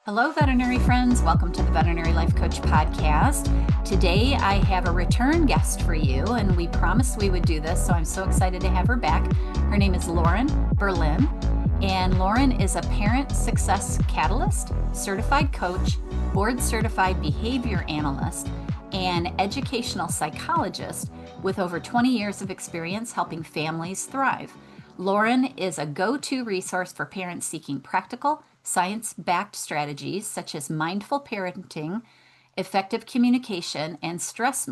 Hello, veterinary friends. Welcome to the Veterinary Life Coach Podcast. Today, I have a return guest for you, and we promised we would do this, so I'm so excited to have her back. Her name is Lauren Berlin, and Lauren is a parent success catalyst, certified coach, board certified behavior analyst, and educational psychologist with over 20 years of experience helping families thrive. Lauren is a go-to resource for parents seeking practical, science-backed strategies such as mindful parenting, effective communication, and stress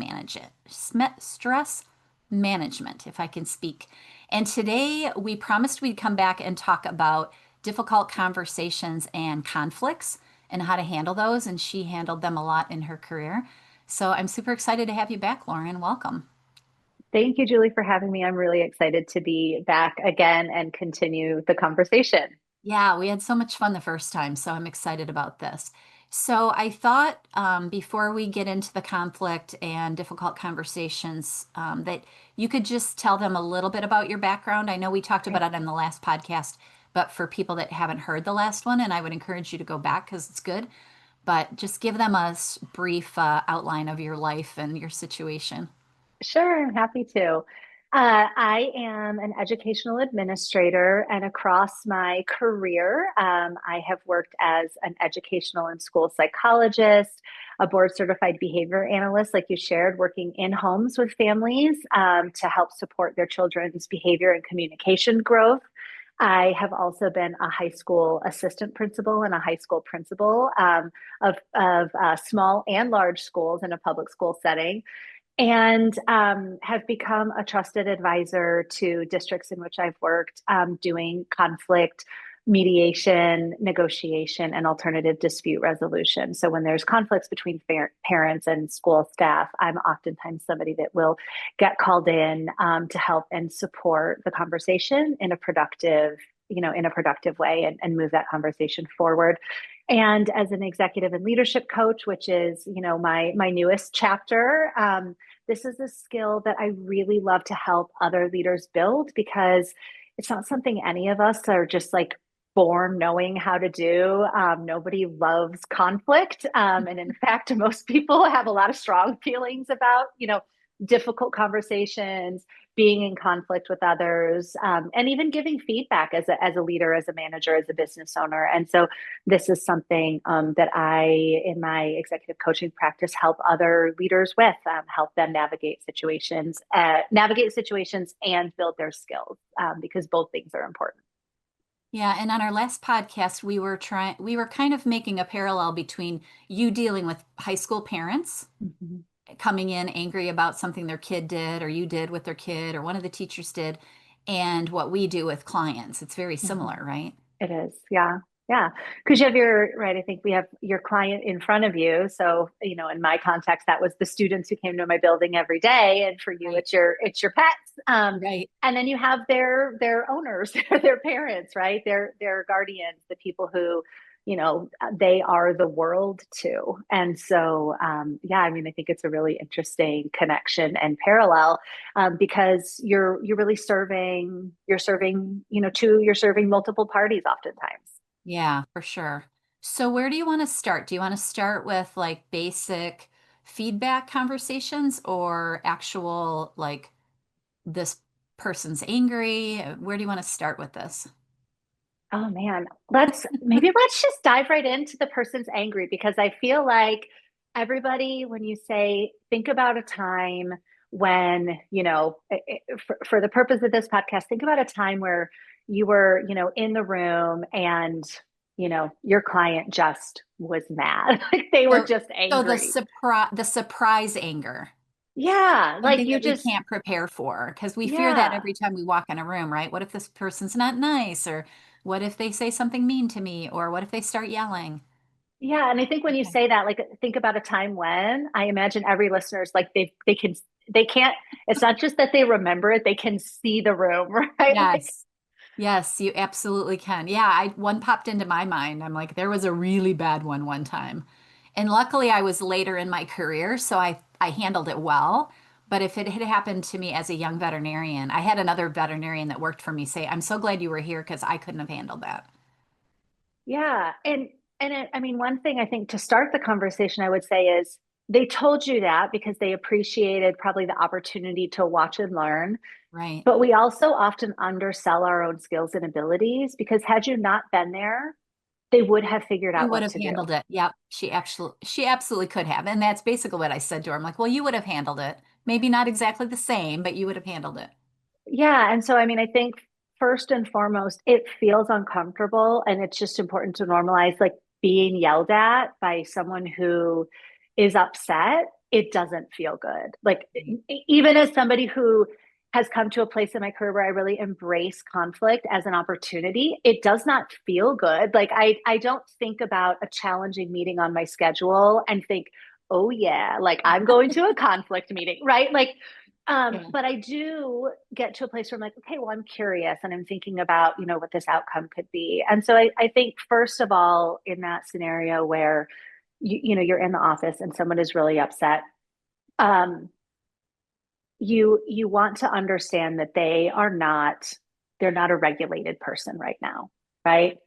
management, if I can speak. And today we promised we'd come back and talk about difficult conversations and conflicts and how to handle those. And she handled them a lot in her career. So I'm super excited to have you back, Lauren. Welcome. Thank you, Julie, for having me. I'm really excited to be back again and continue the conversation. Yeah, we had so much fun the first time, so I'm excited about this. So I thought before we get into the conflict and difficult conversations, that you could just tell them a little bit about your background. I know we talked about it in the last podcast, but for people that haven't heard the last one, and I would encourage you to go back because it's good, but just give them a brief outline of your life and your situation. Sure, I'm happy to. I am an educational administrator, and across my career, I have worked as an educational and school psychologist, a board certified behavior analyst, like you shared, working in homes with families to help support their children's behavior and communication growth. I have also been a high school assistant principal and a high school principal of small and large schools in a public school setting and have become a trusted advisor to districts in which I've worked, doing conflict mediation, negotiation, and alternative dispute resolution. So when there's conflicts between parents and school staff, I'm oftentimes somebody that will get called in to help and support the conversation in a productive way and move that conversation forward. And as an executive and leadership coach, which is, my newest chapter, this is a skill that I really love to help other leaders build because it's not something any of us are just like born knowing how to do. Nobody loves conflict. And in fact, most people have a lot of strong feelings about, difficult conversations, being in conflict with others, and even giving feedback as a leader, as a manager, as a business owner. And so this is something that I, in my executive coaching practice, help other leaders with, help them navigate situations and build their skills, because both things are important. Yeah, and on our last podcast, we were kind of making a parallel between you dealing with high school parents Mhm. coming in angry about something their kid did or you did with their kid or one of the teachers did, and what we do with clients. It's very Mhm. similar, right? It is. Yeah. Yeah. Because you have right. I think we have your client in front of you. So, in my context, that was the students who came to my building every day. And for you, Right. it's your pets. Right. And then you have their owners, their parents, right? Their guardians, the people who, they are the world too. And so, yeah, I mean, I think it's a really interesting connection and parallel, because you're really you're serving multiple parties oftentimes. Yeah, for sure. So where do you want to start? Do you want to start with like basic feedback conversations or actual like this person's angry? Where do you want to start with this? Oh man, let's just dive right into the person's angry, because I feel like everybody, when you say think about a time when, for the purpose of this podcast, think about a time where you were, in the room and, your client just was mad. Like they were So, just so angry. the surprise anger, Yeah, like something you that we just, can't prepare for, because we fear that yeah. every time we walk in a room, right? What if this person's not nice, or what if they say something mean to me, or what if they start yelling? Yeah, and I think when you Okay. say that, like think about a time when, I imagine every listener's like they can't, it's not just that they remember it, they can see the room, right? Like, Yes. Yes, you absolutely can. Yeah, I one popped into my mind. I'm like, there was a really bad one time. And luckily I was later in my career, so I handled it well. But if it had happened to me as a young veterinarian, I had another veterinarian that worked for me say, "I'm so glad you were here because I couldn't have handled that." yeah. And I mean, one thing I think to start the conversation, I would say is they told you that because they appreciated probably the opportunity to watch and learn. Right. But we also often undersell our own skills and abilities because had you not been there, they would have figured You out would what have to do. handled it. Yep. She absolutely could have. And that's basically what I said to her. I'm like, well, you would have handled it. Maybe not exactly the same, but you would have handled it. Yeah. And so, I mean, I think first and foremost, it feels uncomfortable and it's just important to normalize like being yelled at by someone who is upset. It doesn't feel good. Like, Right. even as somebody who has come to a place in my career where I really embrace conflict as an opportunity, it does not feel good. Like, I don't think about a challenging meeting on my schedule and think, oh, yeah, like I'm going to a conflict meeting, right? Like, Yeah. but I do get to a place where I'm like, okay, well, I'm curious and I'm thinking about, what this outcome could be. And so I think first of all, in that scenario where you're in the office and someone is really upset, um, you want to understand that they're not a regulated person right now, right?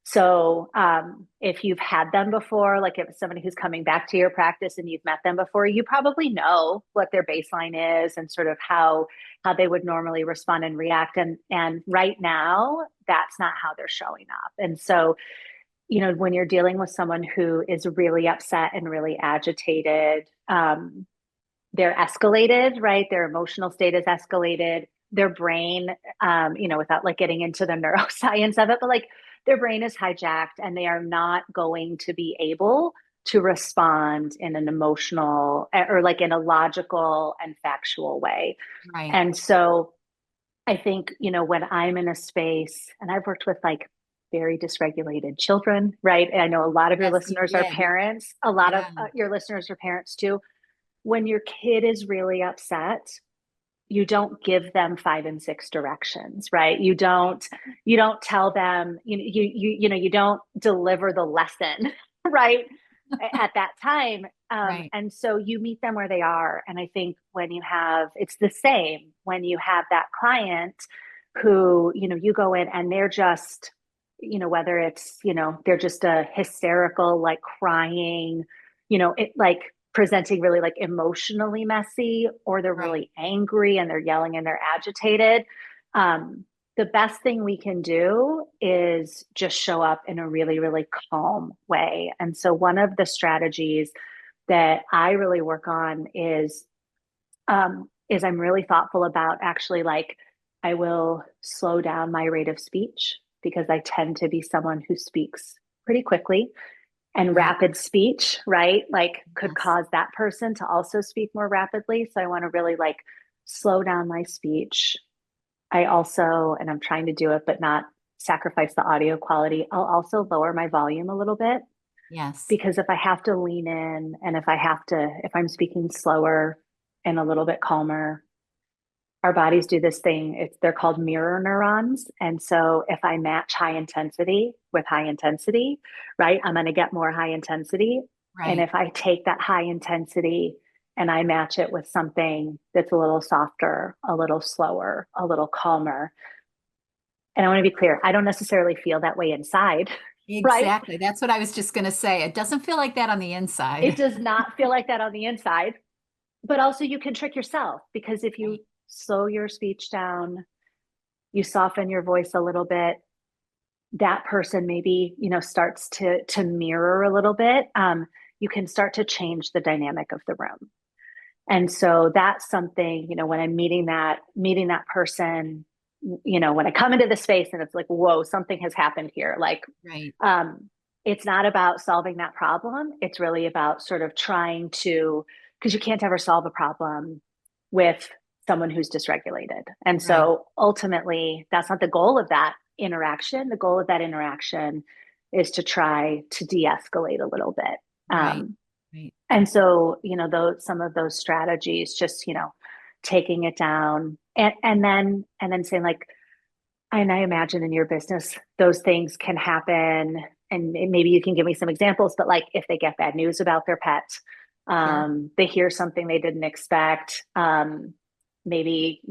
So if you've had them before, like if it's somebody who's coming back to your practice and you've met them before, you probably know what their baseline is and sort of how they would normally respond and react. And right now, that's not how they're showing up. And so, when you're dealing with someone who is really upset and really agitated, they're escalated, right? Their emotional state is escalated. Their brain, without like getting into the neuroscience of it, but like their brain is hijacked and they are not going to be able to respond in an emotional or like in a logical and factual way. Right. And so I think, when I'm in a space and I've worked with like very dysregulated children, right? And I know a lot of your Yes, you listeners are did. parents, a lot of Yeah. your listeners are parents too. When your kid is really upset, you don't give them five and six directions, right? You don't tell them, you don't deliver the lesson, right? At that time. Right. And so you meet them where they are. And I think it's the same when you have that client who, you go in and they're just, whether it's, they're just a hysterical, like crying, it like presenting really like emotionally messy, or they're Right. really angry and they're yelling and they're agitated. The best thing we can do is just show up in a really, really calm way. And so one of the strategies that I really work on is I'm really thoughtful about actually like I will slow down my rate of speech because I tend to be someone who speaks pretty quickly, and Right. rapid speech, right? Like could Yes. cause that person to also speak more rapidly. So I want to really like slow down my speech. I also, and I'm trying to do it, but not sacrifice the audio quality. I'll also lower my volume a little bit Yes. because if I have to lean in and if I'm speaking slower and a little bit calmer, our bodies do this thing. They're called mirror neurons. And so if I match high intensity with high intensity, right, I'm going to get more high intensity. And Right. if I take that high intensity and I match it with something that's a little softer, a little slower, a little calmer, and I want to be clear, I don't necessarily feel that way inside, right? Exactly. That's what I was just going to say. It doesn't feel like that on the It inside. does not feel like that on the inside, but also you can trick yourself because if you Right. slow your speech down, you soften your voice a little bit, that person maybe starts to mirror a little bit. You can start to change the dynamic of the room. And so that's something, when I'm meeting that person, when I come into the space and it's like, whoa, something has happened here, like Right. um it's not about solving that problem. It's really about sort of trying to, because you can't ever solve a problem with someone who's dysregulated. And Right. so ultimately, that's not the goal of that interaction. The goal of that interaction is to try to de-escalate a little bit. Right. Um, Right. and so, some of those strategies, just, taking it down and then saying like, and I imagine in your business, those things can happen. And maybe you can give me some examples, but like if they get bad news about their pet, Sure. they hear something they didn't expect, maybe,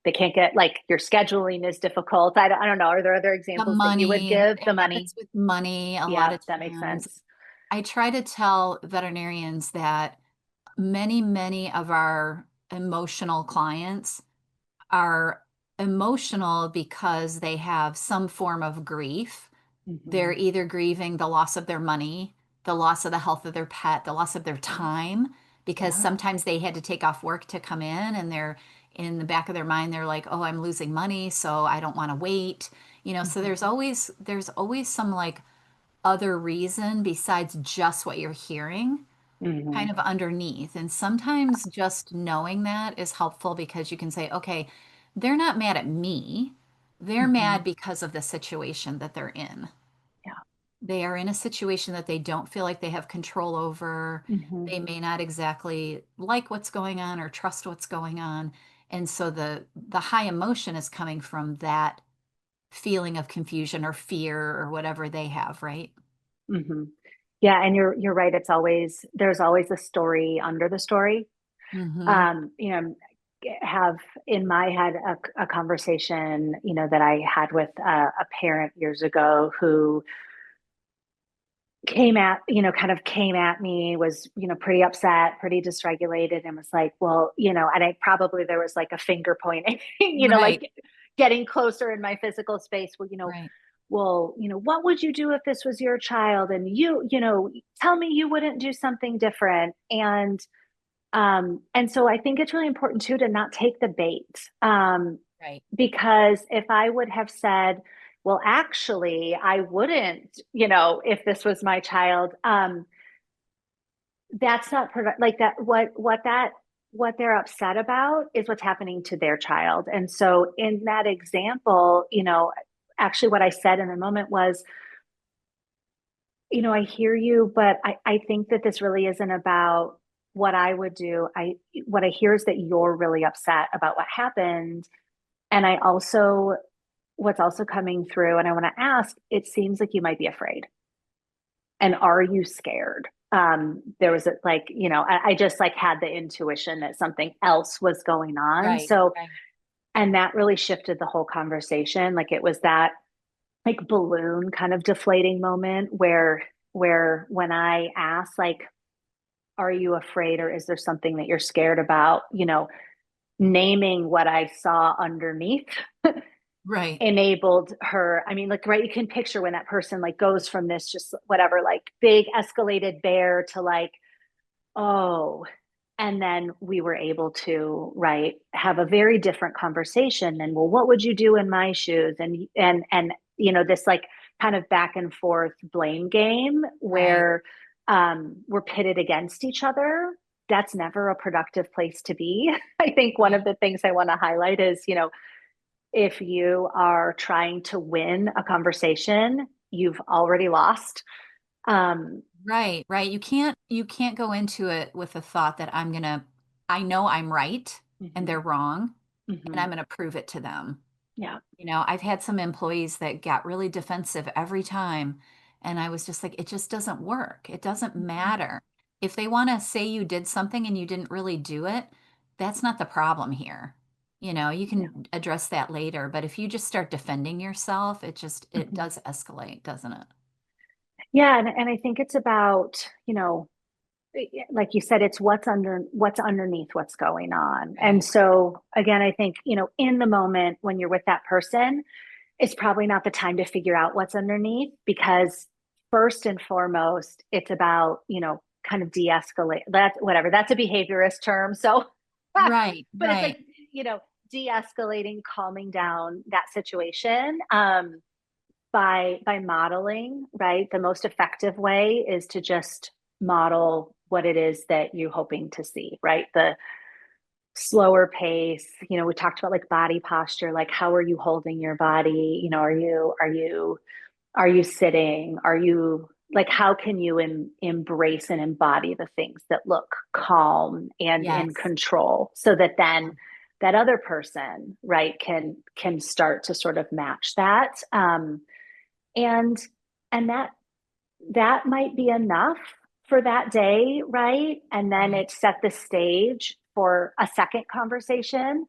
they can't get, like, your scheduling is difficult. I don't know. Are there other The examples that you would money, give? The it money. happens with money a lot Yeah, of that makes times. sense. I try to tell veterinarians that many of our emotional clients are emotional because they have some form of grief. They're Hmm. either grieving the loss of their money, the loss of the health of their pet, the loss of their time, because Yeah. sometimes they had to take off work to come in and they're in the back of their mind, they're like, oh, I'm losing money, so I don't want to wait. So Hmm. there's always some like other reason besides just what you're hearing Hmm. kind of underneath. And sometimes just knowing that is helpful because you can say, okay, they're not mad at me. They're Hmm. mad because of the situation that they're in. Yeah. They are in a situation that they don't feel like they have control over. Hmm. They may not exactly like what's going on or trust what's going on. And so the high emotion is coming from that feeling of confusion or fear or whatever they have, right? Hmm. Yeah, and you're right. There's always a story under the story. Mm-hmm. Um, you know, have in my head a conversation, that I had with a parent years ago who kind of came at me, was, pretty upset, pretty dysregulated, and was like, well, and there was like a finger pointing, Right, like getting closer in my physical space. right, Well, what would you do if this was your child? And tell me you wouldn't do something different. And so I think it's really important too to not take the bait. right, Because if I would have said, well, actually, I wouldn't, if this was my child, that's not like that. What they're upset about is what's happening to their child. And so in that example, actually what I said in the moment was, I hear you, but I think that this really isn't about what I would do. What I hear is that you're really upset about what happened. And what's also coming through, and I want to ask, it seems like you might be afraid. And are you scared? There was I just like had the intuition that something else was going on. right, So, right. and that really shifted the whole conversation. Like it was that like balloon kind of deflating moment where when I asked, like, are you afraid or is there something that you're scared about? Naming what I saw underneath Right. enabled her. I mean, like, right, you can picture when that person like goes from this just whatever, like big escalated bear to like, oh, and then we were able to, right, have a very different conversation than, well, what would you do in my shoes? And this like kind of back and forth blame game Right. where we're pitted against each other. That's never a productive place to be. I think one of Right. the things I want to highlight is, if you are trying to win a conversation, you've already lost. Um, Right. Right. You can't go into it with the thought that I know I'm right and mhm, they're wrong, and I'm mhm, going to prove it to them. yeah. I've had some employees that got really defensive every time, and I was just like, it just doesn't work. It doesn't Mhm, matter. If they want to say you did something and you didn't really do it, that's not the problem here. You yeah. can address that later, but if you just start defending yourself, it Mhm. does escalate, doesn't it? Yeah, and I think it's about, like you said, it's what's underneath what's going on. And Right. so again, I think, in the moment when you're with that person, it's probably not the time to figure out what's underneath, because first and foremost, it's about, kind of de-escalate that, whatever. That's a behaviorist term. So, Right, but it's like, right. you know, de-escalating, calming down that situation. By modeling, right? The most effective way is to just model what it is that you're hoping to see, right? The slower pace. We talked about like body posture, like how are you holding your body? Are you sitting? Are you like, how can you embrace and embody the things that look calm and in Yes. control, so that then that other person, right, can start to sort of match that. And that might be enough for that day, right? And then Right. it set the stage for a second conversation.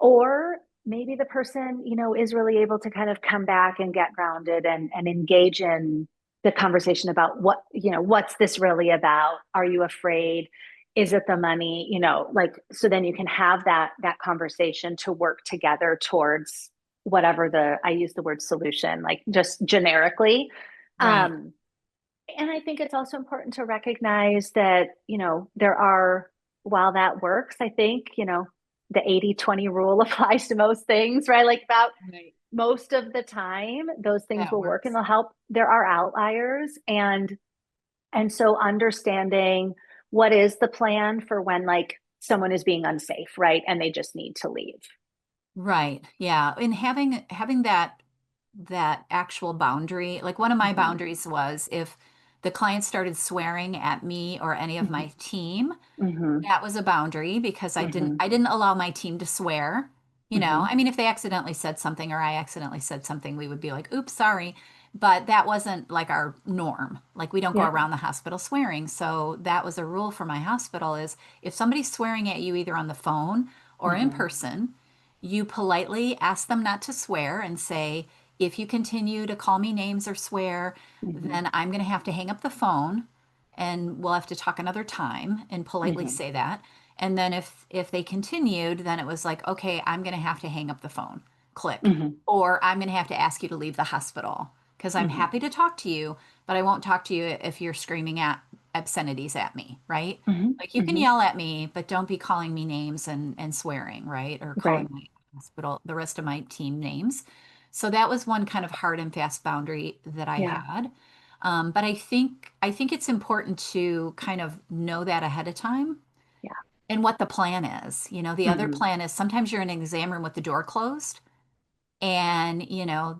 Or maybe the person, is really able to kind of come back and get grounded and engage in the conversation about what's this really about? Are you afraid? Is it the money? Like, so then you can have that conversation to work together towards whatever I use the word solution, like just generically. Right. Um, and I think it's also important to recognize that, there are, while that works, I think, the 80-20 rule applies to most things, right? Like about Right. most of the time, those things That will work and works. they'll help. There are outliers. And so understanding what is the plan for when like someone is being unsafe, right? And they just need to leave. Right. Yeah. And having that actual boundary, like one of my Mm-hmm. boundaries was if the client started swearing at me or any of Mm-hmm. my team, Mm-hmm. that was a boundary because Mm-hmm. I didn't allow my team to swear. Mm-hmm. I mean, if they accidentally said something or I accidentally said something, we would be like, oops, sorry. But that wasn't like our norm. Like we don't go Yeah. around the hospital swearing. So that was a rule for my hospital is if somebody's swearing at you either on the phone or in Mm-hmm. person, you politely ask them not to swear and say, if you continue to call me names or swear, Mm-hmm. then I'm going to have to hang up the phone and we'll have to talk another time and politely Mm-hmm. say that. And then if they continued, then it was like, okay, I'm going to have to hang up the phone. Click. Mm-hmm. Or I'm going to have to ask you to leave the hospital because I'm Mm-hmm. happy to talk to you, but I won't talk to you if you're screaming at obscenities at me, right? Mm-hmm. Like you can Mm-hmm. yell at me, but don't be calling me names and swearing, right? Or calling Right. my hospital, the rest of my team names. So that was one kind of hard and fast boundary that I Yeah. had. But I think it's important to kind of know that ahead of time Yeah. and what the plan is. The other Mm-hmm. plan is sometimes you're in an exam room with the door closed, and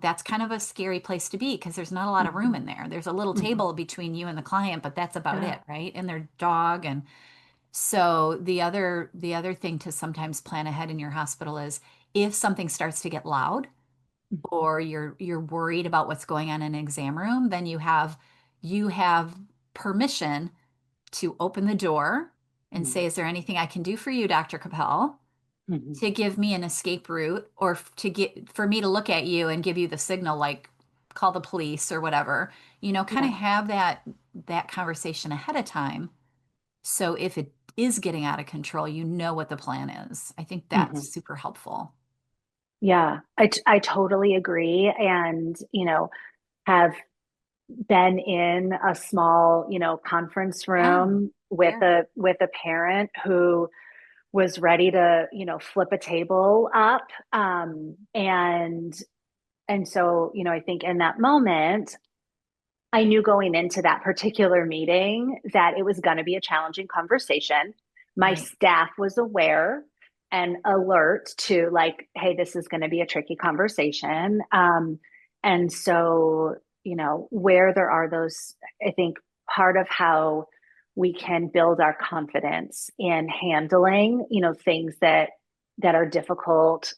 that's kind of a scary place to be because there's not a lot of room Mm-hmm. in there. There's a little Mm-hmm. table between you and the client, but that's about Yeah. it, right? And their dog. And so the other thing to sometimes plan ahead in your hospital is if something starts to get loud or you're worried about what's going on in an exam room, then you have permission to open the door and Mm-hmm. say, "Is there anything I can do for you, Dr. Capel?" Mm-hmm. To give me an escape route or to get for me to look at you and give you the signal like call the police or whatever. Kind of Yeah. have that conversation ahead of time. So if it is getting out of control, you know what the plan is. I think that's Mm-hmm. super helpful. Yeah. I totally agree. And, have been in a small, conference Yeah. room with There. a parent who was ready to, flip a table up. And so, I think in that moment, I knew going into that particular meeting that it was going to be a challenging conversation. My Right. staff was aware and alert to like, hey, this is going to be a tricky conversation. And so, where there are those, I think part of how we can build our confidence in handling, things that are difficult,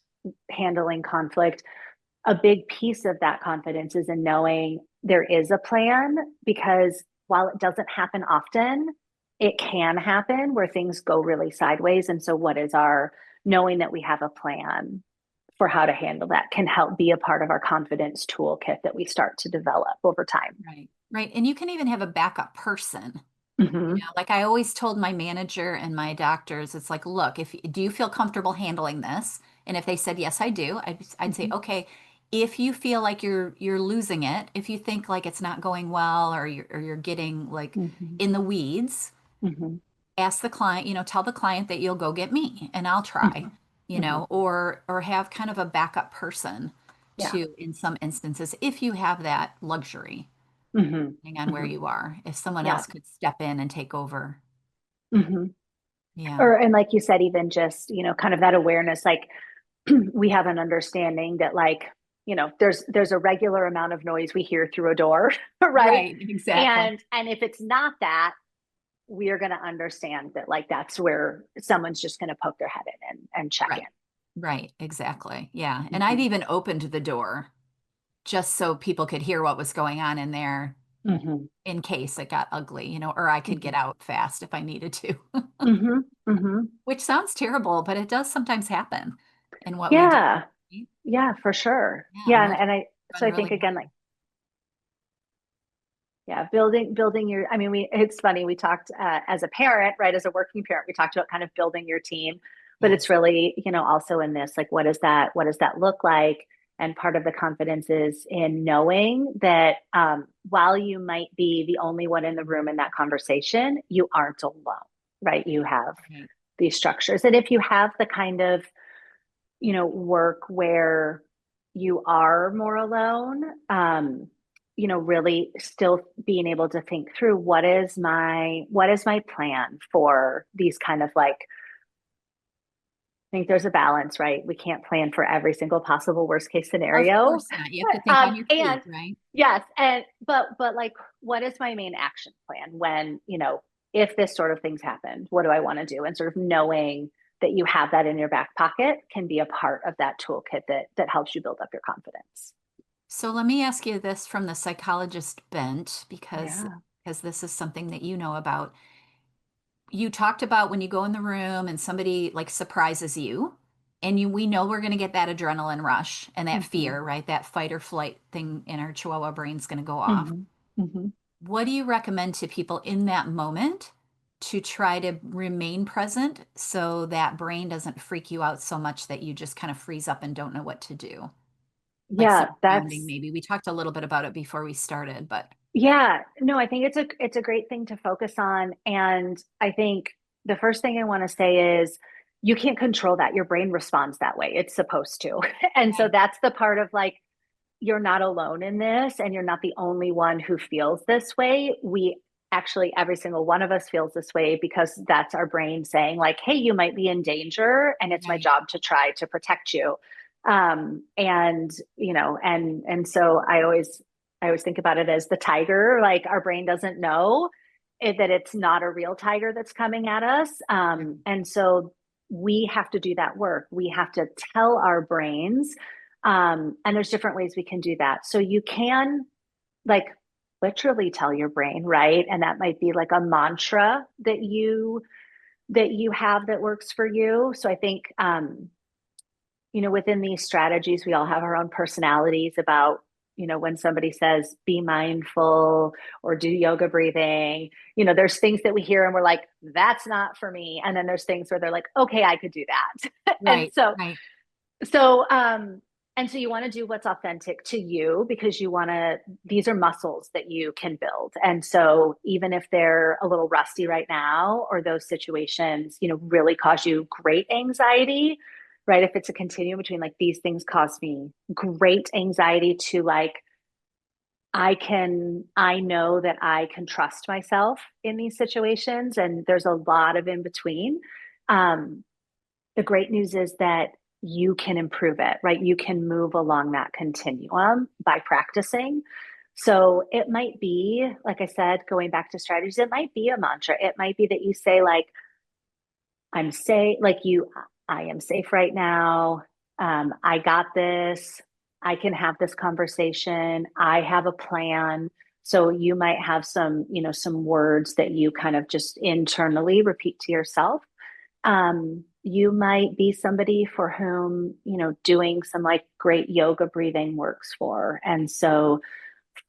handling conflict, a big piece of that confidence is in knowing there is a plan because while it doesn't happen often, it can happen where things go really sideways. And so, what is our knowing that we have a plan for how to handle that can help be a part of our confidence toolkit that we start to develop over time. Right. Right. And you can even have a backup person. Mm-hmm. Like I always told my manager and my doctors, it's like, look, if do you feel comfortable handling this? And if they said yes, I do, I'd say, Mm-hmm. okay, if you feel like you're losing it, if you think like it's not going well or you're getting like Mm-hmm. in the weeds, Mm-hmm. ask the client, tell the client that you'll go get me and I'll try, Mm-hmm. or have kind of a backup person Yeah. to in some instances if you have that luxury, Mm-hmm. depending on where Mm-hmm. you are, if someone Yeah. else could step in and take over. Mm-hmm. Yeah. Or, and like you said, even just, kind of that awareness, like we have an understanding that like there's a regular amount of noise we hear through a door, right? Right, exactly. And if it's not that, we are going to understand that like that's where someone's just going to poke their head in and check Right. Right, exactly. Yeah. in. And I've Hmm. even opened the door just so people could hear what was going on in there Hmm. in case it got ugly, or I could get Hmm. out fast if I needed to, Hmm. Hmm. which sounds terrible, but it does sometimes happen. in what we do. Yeah. Right? Yeah, for sure. Yeah, Yeah. most So run I really think well. again, like, yeah, building your, I mean, it's funny. We talked as a parent, right? As a working parent, we talked about kind of building your team, but it's Yes. really, also in this, like, what does that look like? And part of the confidence is in knowing that while you might be the only one in the room in that conversation, you aren't alone, right? You have Right. these structures. And if you have the kind of, work where you are more alone, really still being able to think through what is my plan for these kind of like, I think there's a balance, right? We can't plan for every single possible worst case Of scenario. course not. You have to think on your And feet, right? yes, and but like, what is my main action plan when, if this sort of things happen, what do I want to do? And sort of knowing that you have that in your back pocket can be a part of that toolkit that helps you build up your confidence. So let me ask you this from the psychologist bent, Yeah. because this is something that you know about. You talked about when you go in the room and somebody like surprises you, and we know we're going to get that adrenaline rush and that Hmm. fear, right? That fight or flight thing in our chihuahua brain's going to go off. Hmm. Hmm. What do you recommend to people in that moment to try to remain present so that brain doesn't freak you out so much that you just kind of freeze up and don't know what to do? Like some Yeah, grounding, that's maybe. We talked a little bit about it before we started, but yeah. No, I think it's a great thing to focus on. And I think the first thing I want to say is you can't control that. Your brain responds that way. It's supposed to. And so right, that's the part of like, you're not alone in this and you're not the only one who feels this way. We actually, every single one of us feels this way because that's our brain saying, like, hey, you might be in danger and it's my right, job to try to protect you. And and so I always think about it as the tiger. Like, our brain doesn't know that it's not a real tiger that's coming at us. right. And so we have to do that work. We have to tell our brains, and there's different ways we can do that. So you can, like, literally tell your brain, right? And that might be like a mantra that you have that works for you. So I think, within these strategies, we all have our own personalities about, when somebody says, be mindful or do yoga breathing, there's things that we hear and we're like, that's not for me. And then there's things where they're like, okay, I could do that. and Right, so, right. so, and so you want to do what's authentic to you because these are muscles that you can build. And so even if they're a little rusty right now, or those situations, really cause you great anxiety, right? If it's a continuum between like, these things cause me great anxiety to like, I know that I can trust myself in these situations. And there's a lot of in between. Um, the great news is that you can improve it, right? You can move along that continuum by practicing. So it might be, like I said, going back to strategies, it might be a mantra. It might be that you say, like, I'm safe, I am safe right now. I got this. I can have this conversation. I have a plan. So you might have some words that you kind of just internally repeat to yourself. You might be somebody for whom, doing some like great yoga breathing works for. And so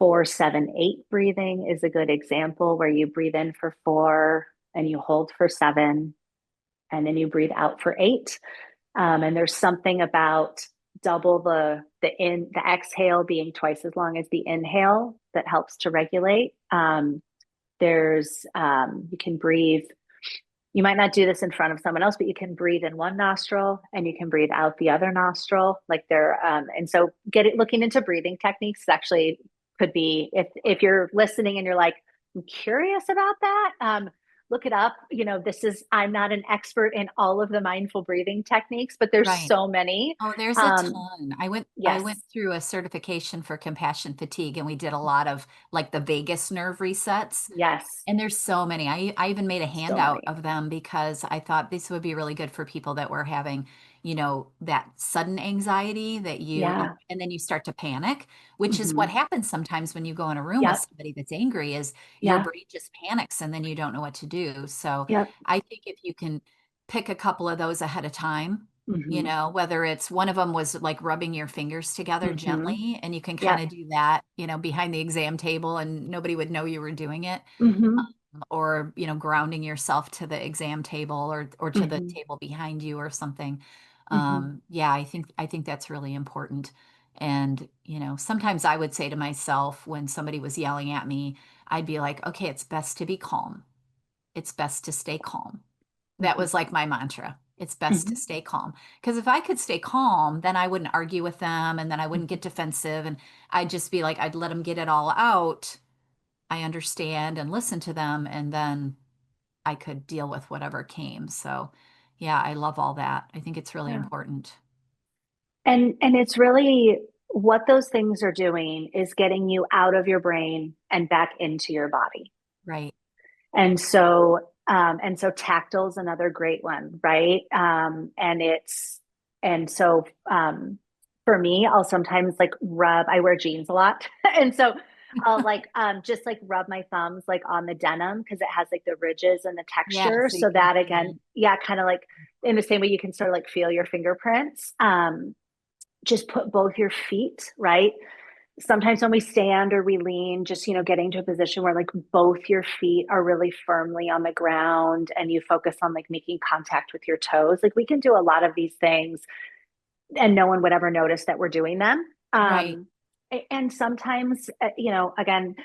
4-7-8 breathing is a good example where you breathe in for 4 and you hold for 7 and then you breathe out for 8. And there's something about double the exhale being twice as long as the inhale that helps to regulate. You can breathe. You might not do this in front of someone else, but you can breathe in one nostril and you can breathe out the other nostril. And so looking into breathing techniques actually could be, if you're listening and you're like, I'm curious about that. Look it up. I'm not an expert in all of the mindful breathing techniques, but there's Right. so many. Oh, there's a Um, ton. I went yes, through a certification for compassion fatigue and we did a lot of like the vagus nerve resets. yes, And there's so many. I even made a so handout many. of them because I thought this would be really good for people that were having, that sudden anxiety that Yeah. and then you start to panic, which is what Hmm. happens sometimes when you go in a room with Yep. somebody that's angry is your Yeah. brain just panics and then you don't know what to do. So Yep. I think if you can pick a couple of those ahead of time Hmm. Whether it's one of them was like rubbing your fingers together Hmm. gently, and you can kind Yep. of do that, behind the exam table and nobody would know you were doing it. Hmm. Or, grounding yourself to the exam table or to the Hmm. table behind you or something. Hmm. Yeah, I think that's really important. And, sometimes I would say to myself when somebody was yelling at me, I'd be like, okay, it's best to be calm. It's best to stay calm. That Hmm. was like my mantra. It's best to Hmm. stay calm. Because if I could stay calm, then I wouldn't argue with them and then I wouldn't Hmm. get defensive and I'd just be like, I'd let them get it all out. I understand and listen to them, and then I could deal with whatever came. So, yeah, I love all that. I think it's really Yeah. important. And it's really what those things are doing is getting you out of your brain and back into your body. Right. And so tactile is another great one, right? And so for me, I'll sometimes like rub, I wear jeans a lot. And so I'll like just like rub my thumbs like on the denim because it has like the ridges and the Yeah, texture. so you So can that feel again, it. yeah, kind of like in the same way you can sort of like feel your fingerprints. Just put both your feet, right? Sometimes when we stand or we lean, just, getting to a position where like both your feet are really firmly on the ground and you focus on like making contact with your toes. Like we can do a lot of these things and no one would ever notice that we're doing them. Right. And sometimes, again,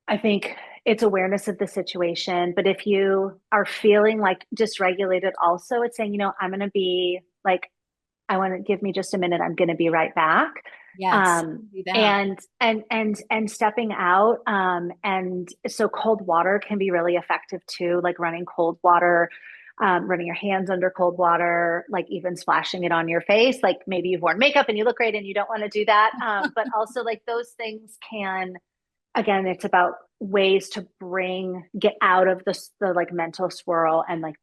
I think it's awareness of the situation. But if you are feeling like dysregulated, also, it's saying, I'm going to be like, I want to give me just a minute. I'm going to be right back. Yes, do that. And stepping out. And so cold water can be really effective too, like running cold water, running your hands under cold water, like even splashing it on your face. Like maybe you've worn makeup and you look great and you don't want to do that. But also like those things can, again, it's about ways to get out of the like mental swirl and like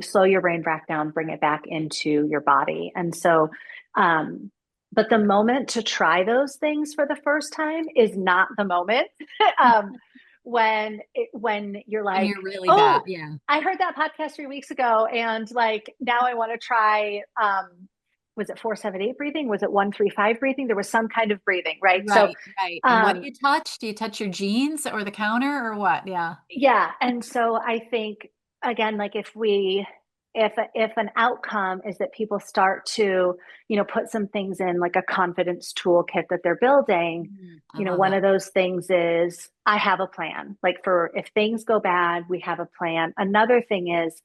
slow your brain back down, bring it back into your body. And so, but the moment to try those things for the first time is not the moment. um, when you're When like, you're really bad. oh, Yeah. I heard that podcast 3 weeks ago, and like now I want to try. Was it 4-7-8 breathing? Was it 1-3-5 breathing? There was some kind of breathing, right? So, Right, right. And what do um, you touch? Do you touch your jeans or the counter or what? Yeah. yeah, and so I think again, like if an outcome is that people start to, put some things in like a confidence toolkit that they're building, I love one it. of those things is I have a plan. Like for if things go bad, we have a plan. Another thing is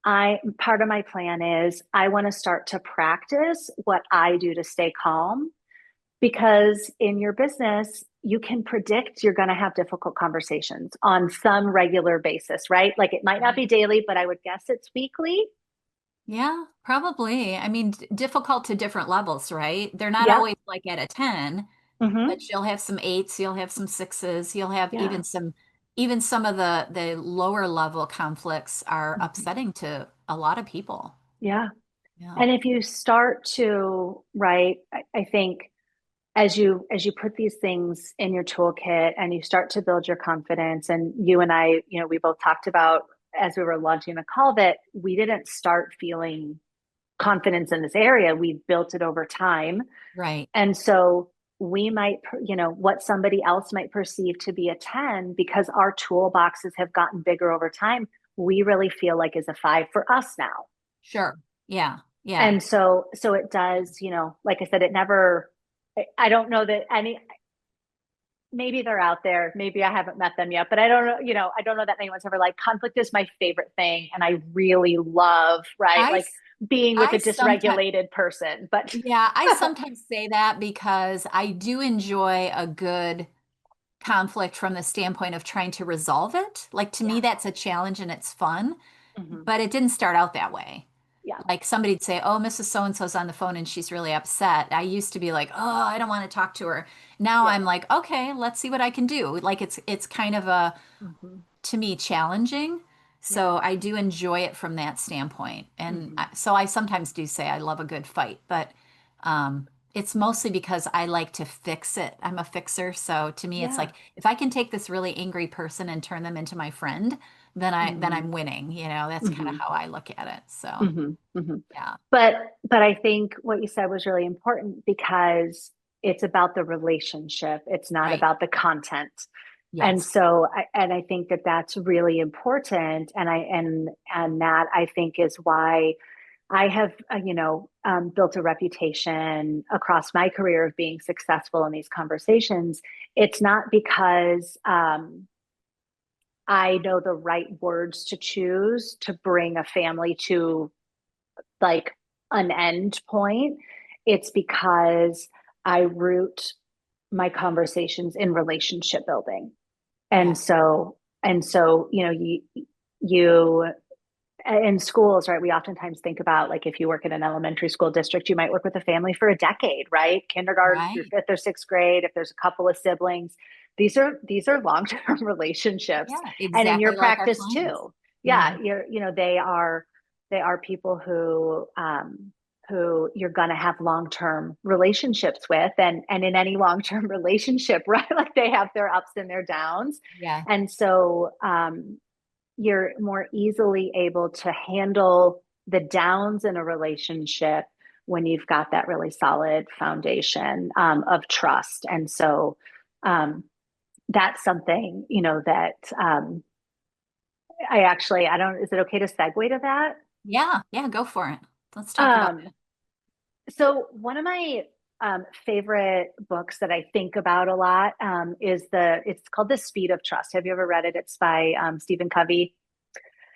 I part of my plan is I want to start to practice what I do to stay calm because in your business, you can predict you're going to have difficult conversations on some regular basis, right? Like it might not be Right. daily, but I would guess it's weekly. Yeah, probably. I mean, difficult to different levels, right? They're not Yep. always like at a 10, Mm-hmm. but you'll have some eights, you'll have some sixes, you'll have Yeah. even some of the lower level conflicts are Mm-hmm. upsetting to a lot of people. Yeah. Yeah. And if you start to, right, I think as you put these things in your toolkit and you start to build your confidence, and you and I, we both talked about as we were launching the call that we didn't start feeling confidence in this area. We built it over time. Right. And so we might, what somebody else might perceive to be a 10 because our toolboxes have gotten bigger over time, we really feel like is a 5 for us now. Sure. Yeah. Yeah. And so it does, like I said, it never, I don't know that any, maybe they're out there, maybe I haven't met them yet, but I don't know, I don't know that anyone's ever like conflict is my favorite thing. And I really love, right? I Like being with I a sometimes dysregulated person, but yeah, I sometimes say that because I do enjoy a good conflict from the standpoint of trying to resolve it. Like to me, yeah. that's a challenge and it's fun, Hmm. but it didn't start out that way. Yeah. Like somebody'd say, "Oh, Mrs. So and so's on the phone and she's really upset." I used to be like, "Oh, I don't want to talk to her." Now Yeah. I'm like, "Okay, let's see what I can do." Like it's kind of a Hmm. to me challenging. Yeah. So I do enjoy it from that standpoint. And Hmm. so I sometimes do say I love a good fight, but it's mostly because I like to fix it. I'm a fixer. So to me, it's Yeah. like if I can take this really angry person and turn them into my friend, then Hmm. I'm winning. That's kind of Hmm. how I look at it. So Hmm. Hmm. yeah, But I think what you said was really important because it's about the relationship. It's not right. about the content. And Yes. so I think that that's really important. And that I think is why I have, built a reputation across my career of being successful in these conversations. It's not because I know the right words to choose to bring a family to like an end point. It's because I root my conversations in relationship building. Yeah. And so, you in schools, right? We oftentimes think about like if you work in an elementary school district, you might work with a family for a decade, right? Kindergarten through Right. fifth or sixth grade. If there's a couple of siblings, these are long-term relationships, Yeah. and in your Exactly like our practice clients. too. Yeah. Yeah, they are people who you're going to have long-term relationships with, and in any long-term relationship, right? Like they have their ups and their downs, Yeah. and so you're more easily able to handle the downs in a relationship when you've got that really solid foundation of trust. And so um, that's something, that I don't, is it okay to segue to that? Yeah. Yeah. Go for it. Let's talk about Um, it. so one of my favorite books that I think about a lot it's called The Speed of Trust. Have you ever read it? It's by Stephen Covey.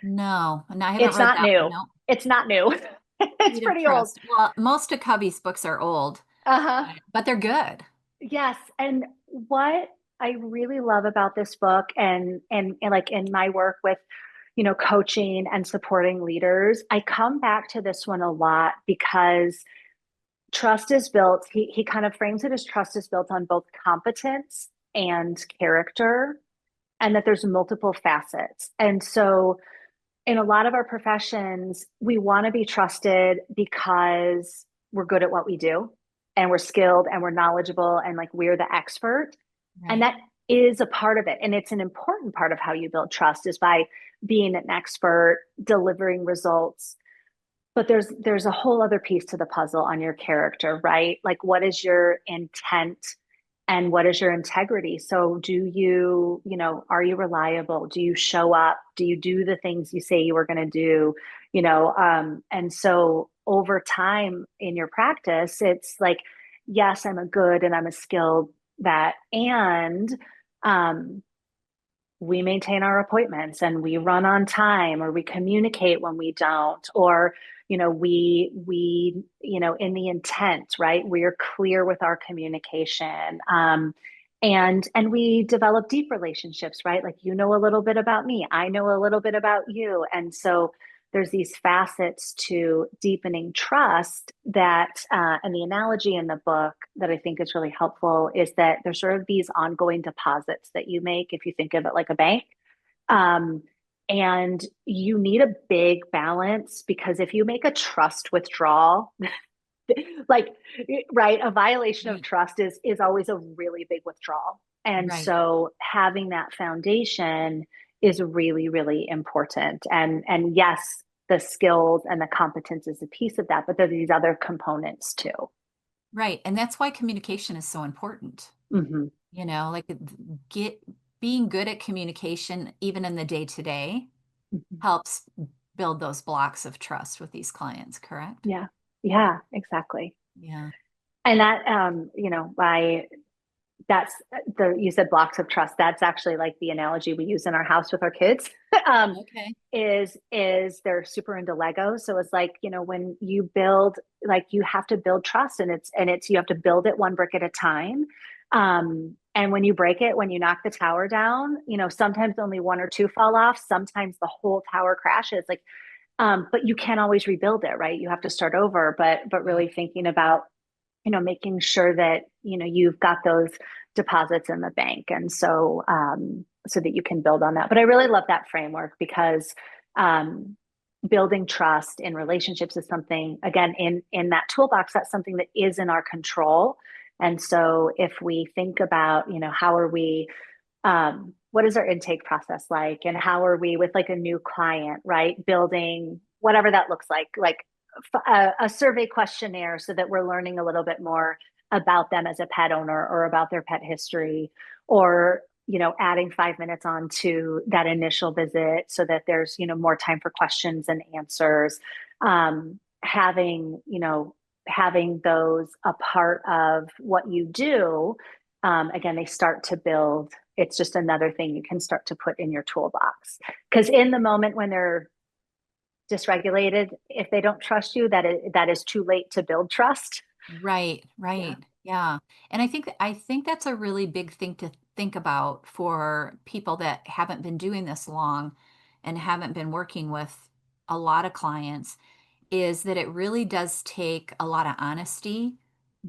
No, and I haven't It's read not that one. new. No. It's not new. It's Speed of pretty old. Trust. Well, most of Covey's books are old, Uh-huh. but they're good. Yes. And what I really love about this book and like in my work with, coaching and supporting leaders, I come back to this one a lot because trust is built, he kind of frames it as trust is built on both competence and character, and that there's multiple facets. And so in a lot of our professions, we want to be trusted because we're good at what we do and we're skilled and we're knowledgeable and like we're the expert. And Right. that is a part of it. And it's an important part of how you build trust is by being an expert, delivering results. But there's a whole other piece to the puzzle on your character, right? Like what is your intent and what is your integrity? So are you reliable? Do you show up? Do you do the things you say you were going to do? And so over time in your practice, it's like, yes, I'm a good and I'm a skilled that, and um, we maintain our appointments and we run on time, or we communicate when we don't, or in the intent, right, we're clear with our communication, and we develop deep relationships, right, like a little bit about me, I know a little bit about you, and so there's these facets to deepening trust that and the analogy in the book that I think is really helpful is that there's sort of these ongoing deposits that you make if you think of it like a bank. um, and you need a big balance because if you make a trust withdrawal, like, right, a violation of Right. trust is always a really big withdrawal, and Right. so having that foundation is really really important, and yes, the skills and the competence is a piece of that, but there's these other components too. Right. And that's why communication is so important. Hmm. Like get being good at communication, even in the day to day, Hmm. helps build those blocks of trust with these clients, correct? Yeah, yeah, exactly. Yeah. And that by that's the you said blocks of trust, that's actually like the analogy we use in our house with our kids. um Okay. is they're super into Lego, so it's like, when you build, like you have to build trust, and it's you have to build it one brick at a time. And when you break it, when you knock the tower down, sometimes only one or two fall off, sometimes the whole tower crashes, like, but you can't always rebuild it, right? You have to start over, but Right. really thinking about, making sure that, you've got those deposits in the bank. And so that you can build on that. But I really love that framework because, um, building trust in relationships is something, again, in that toolbox, that's something that is in our control. And so if we think about, how are we, what is our intake process like, and how are we with like a new client, right? Building whatever that looks like a survey questionnaire so that we're learning a little bit more about them as a pet owner or about their pet history, or adding 5 minutes on to that initial visit so that there's more time for questions and answers. Having those a part of what you do, again, they start to build. It's just another thing you can start to put in your toolbox, because in the moment when they're dysregulated, if they don't trust you, that is too late to build trust. Right, Yeah. right. Yeah. And I think that's a really big thing to think about for people that haven't been doing this long and haven't been working with a lot of clients, is that it really does take a lot of honesty.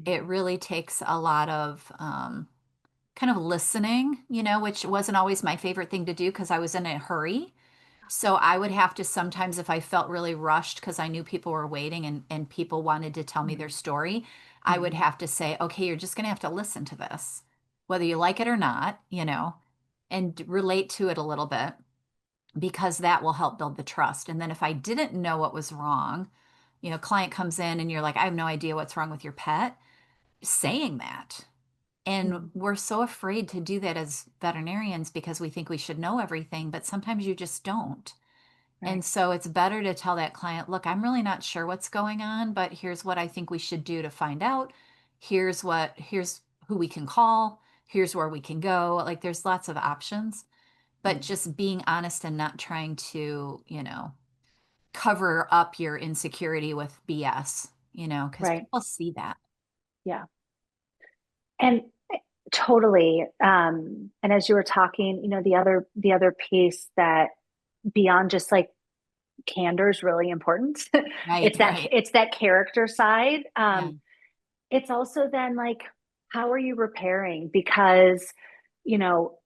It really takes a lot of kind of listening, which wasn't always my favorite thing to do because I was in a hurry. So I would have to sometimes, if I felt really rushed because I knew people were waiting and people wanted to tell me their story, I would Mhm. have to say, okay, you're just going to have to listen to this, whether you like it or not, and relate to it a little bit, because that will help build the trust. And then if I didn't know what was wrong, client comes in and you're like, I have no idea what's wrong with your pet, saying that. And Mhm. we're so afraid to do that as veterinarians because we think we should know everything, but sometimes you just don't. And Right. so it's better to tell that client, look, I'm really not sure what's going on, but here's what I think we should do to find out. Here's who we can call. Here's where we can go. Like there's lots of options, but Mhm. just being honest and not trying to, cover up your insecurity with BS, because Right. people see that. Yeah. And totally. And as you were talking, the other piece that, beyond just like candor, is really important. Right, right. it's that character side. Yeah, It's also then like, how are you repairing? Because, you know,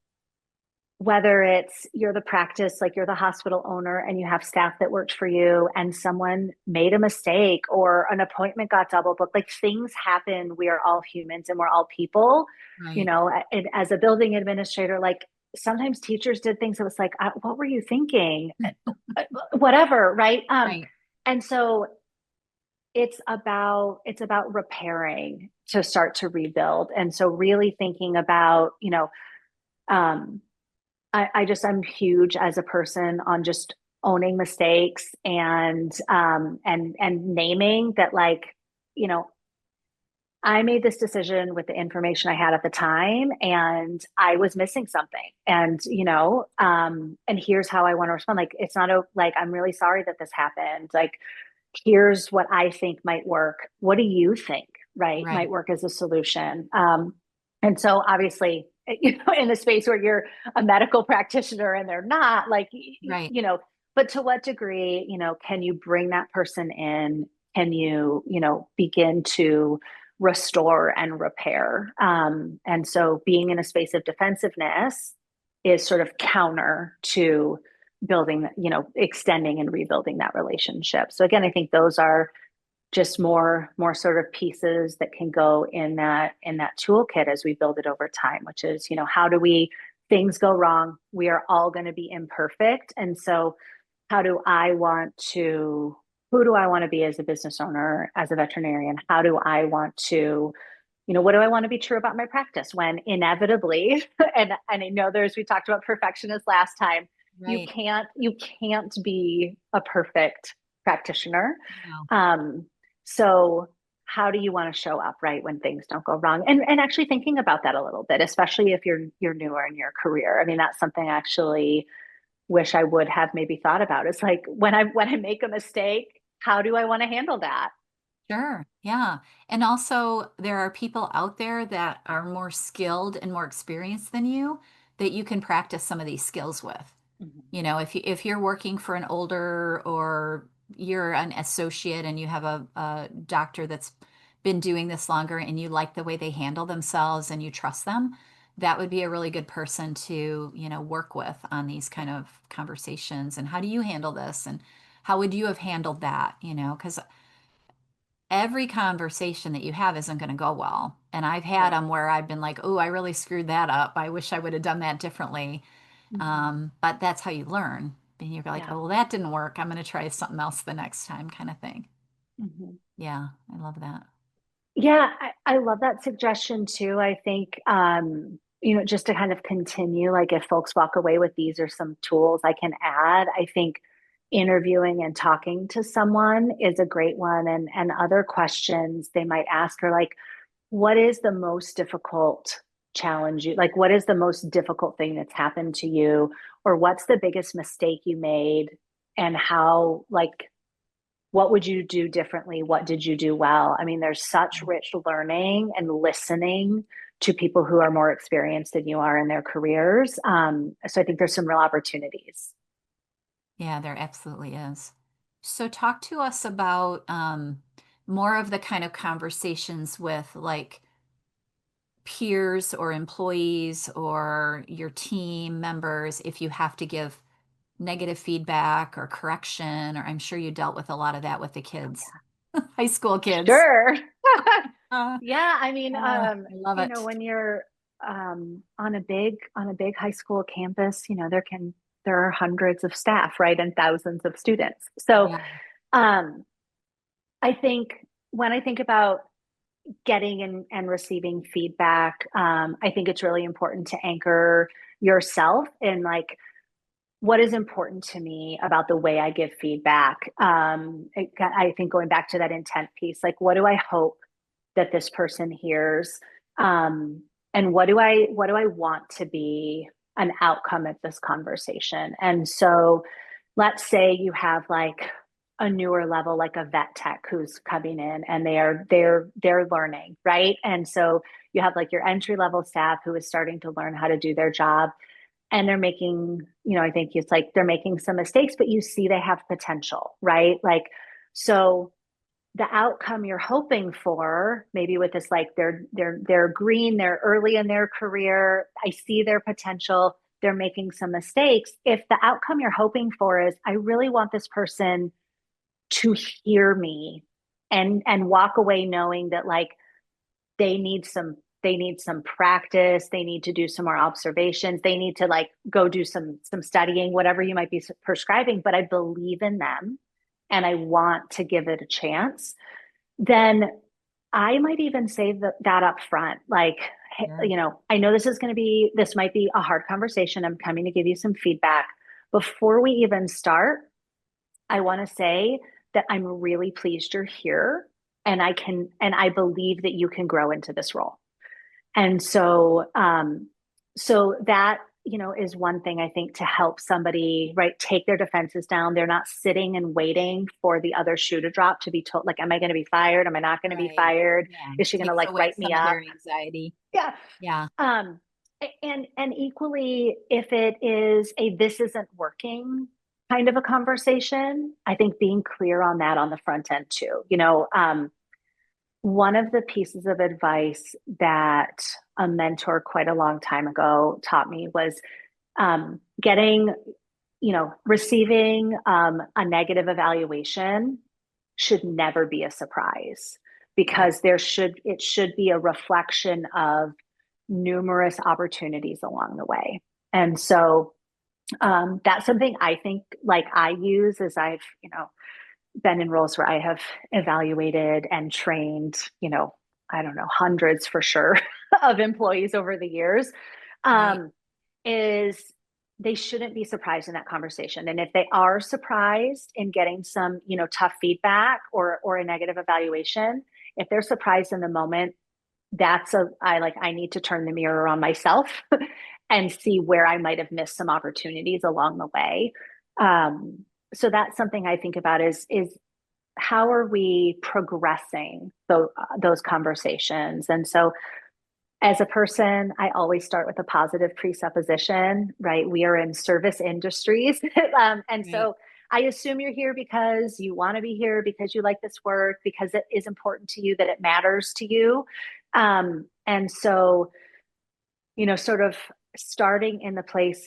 whether it's you're the practice, like you're the hospital owner and you have staff that worked for you and someone made a mistake or an appointment got double booked, like things happen. We are all humans and we're all people, right, and as a building administrator, like sometimes teachers did things that was like, what were you thinking? Whatever, right? right. And so it's about repairing to start to rebuild. And so really thinking about, um, I'm huge as a person on just owning mistakes and naming that, like, you know I made this decision with the information I had at the time, and I was missing something. And here's how I want to respond. Like, it's not like, I'm really sorry that this happened. Like, here's what I think might work. What do you think, right, might Right, work as a solution? And so obviously, in the space where you're a medical practitioner and they're not, like, right. but to what degree, can you bring that person in? Can you, begin to restore and repair? And so being in a space of defensiveness is sort of counter to building, extending and rebuilding that relationship. So again, I think those are just more sort of pieces that can go in that toolkit as we build it over time, which is, how do we things go wrong? We are all going to be imperfect. And so how do I want to who do I want to be as a business owner, as a veterinarian? How do I want to, what do I want to be true about my practice when inevitably, and I know we talked about perfectionist last time, you Right. can't you can't be a perfect practitioner. No. Um, so how do you want to show up, right, when things don't go wrong? And actually thinking about that a little bit, especially if you're newer in your career. I mean, that's something I actually wish I would have maybe thought about. It's like, when I make a mistake, how do I want to handle that? Sure. Yeah. And also, there are people out there that are more skilled and more experienced than you that you can practice some of these skills with. Mhm. If you're working for an older, or you're an associate and you have a doctor that's been doing this longer and you like the way they handle themselves and you trust them, that would be a really good person to, work with on these kind of conversations. And how do you handle this? And how would you have handled that? Because every conversation that you have isn't going to go well. And I've had Right. them where I've been like, oh, I really screwed that up. I wish I would have done that differently. Mhm. But that's how you learn. And you're like, Yeah. oh, well, that didn't work. I'm going to try something else the next time, kind of thing. Mhm. Yeah, I love that. Yeah, I love that suggestion too. I think, just to kind of continue, like if folks walk away with these or some tools I can add, I think interviewing and talking to someone is a great one. And other questions they might ask are like, what is the most difficult challenge you, like, what is the most difficult thing that's happened to you? Or what's the biggest mistake you made? And how, like, what would you do differently? What did you do well? I mean, there's such rich learning and listening to people who are more experienced than you are in their careers. So I think there's some real opportunities. Yeah, there absolutely is. So talk to us about more of the kind of conversations with like peers or employees or your team members if you have to give negative feedback or correction, or I'm sure you dealt with a lot of that with the Oh, kids, yeah. high school kids. Sure. Uh, Yeah, I mean, I love it. when you're on a big high school campus, there are hundreds of staff, right, and thousands of students. So, Yeah. um, I think when I think about getting and receiving feedback, I think it's really important to anchor yourself in like what is important to me about the way I give feedback. I think going back to that intent piece, like what do I hope that this person hears, and what do I want to be an outcome of this conversation? And so, let's say you have like a newer level, like a vet tech who's coming in and they're learning, right? And so you have like your entry level staff who is starting to learn how to do their job, and they're making, I think it's like they're making some mistakes, but you see they have potential, right? Like, so the outcome you're hoping for, maybe with this, like they're green, they're early in their career, I see their potential, they're making some mistakes. If the outcome you're hoping for is, I really want this person to hear me and walk away knowing that like they need some practice, they need to do some more observations, they need to like go do some studying, whatever you might be prescribing, but I believe in them and I want to give it a chance, then I might even say that up front, like, hey, Sure. I know this might be a hard conversation, I'm coming to give you some feedback. Before we even start, I want to say that I'm really pleased you're here, and I believe that you can grow into this role. And so that, is one thing I think to help somebody, right, take their defenses down. They're not sitting and waiting for the other shoe to drop to be told, like, am I going to be fired? Am I not going to be Right. fired? Yeah. Is she going to Takes like away write me some of up? their anxiety. Yeah. Yeah. Um, and equally, if it is a this isn't working kind of a conversation, I think being clear on that on the front end too. One of the pieces of advice that a mentor quite a long time ago taught me was getting, receiving a negative evaluation should never be a surprise, Right. because it should be a reflection of numerous opportunities along the way. And so that's something I think like I use as I've, been in roles where I have evaluated and trained, I don't know, hundreds for sure of employees over the years, Right. um, is they shouldn't be surprised in that conversation. And if they are surprised in getting some, tough feedback or a negative evaluation, if they're surprised in the moment, I need to turn the mirror on myself and see where I might have missed some opportunities along the way. Um, so that's something I think about is how are we progressing those conversations? And so as a person, I always start with a positive presupposition, right? We are in service industries. And Right. so I assume you're here because you want to be here, because you like this work, because it is important to you, that it matters to you. And so, sort of starting in the place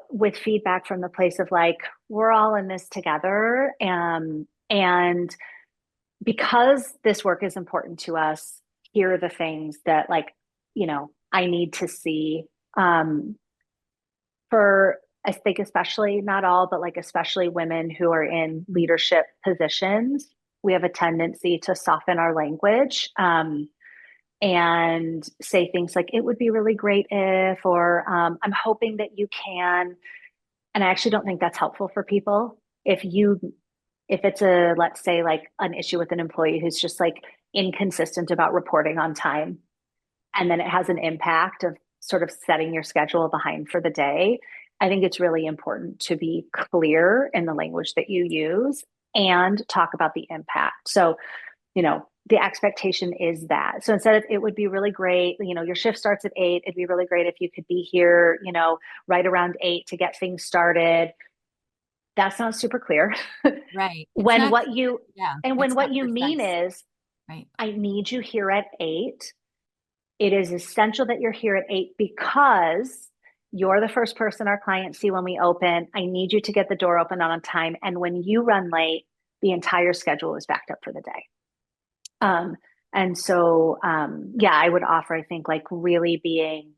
with feedback from the place of like, we're all in this together. And because this work is important to us, here are the things that like, I need to see. For I think especially not all, but like especially women who are in leadership positions, we have a tendency to soften our language, and say things like, it would be really great if, or I'm hoping that you can. And I actually don't think that's helpful for people. If it's a, let's say, like an issue with an employee who's just like inconsistent about reporting on time, and then it has an impact of sort of setting your schedule behind for the day, I think it's really important to be clear in the language that you use and talk about the impact. So, the expectation is that. So instead of, it would be really great, your shift starts at 8, it'd be really great if you could be here, right around 8 to get things started. That sounds super clear. Right. It's when not what clear. you Yeah. when It's what not you mean precise. is, Right. I need you here at 8. It is essential that you're here at 8 because you're the first person our clients see when we open. I need you to get the door open on time. And when you run late, the entire schedule is backed up for the day. And so, yeah, I would offer, I think, like really being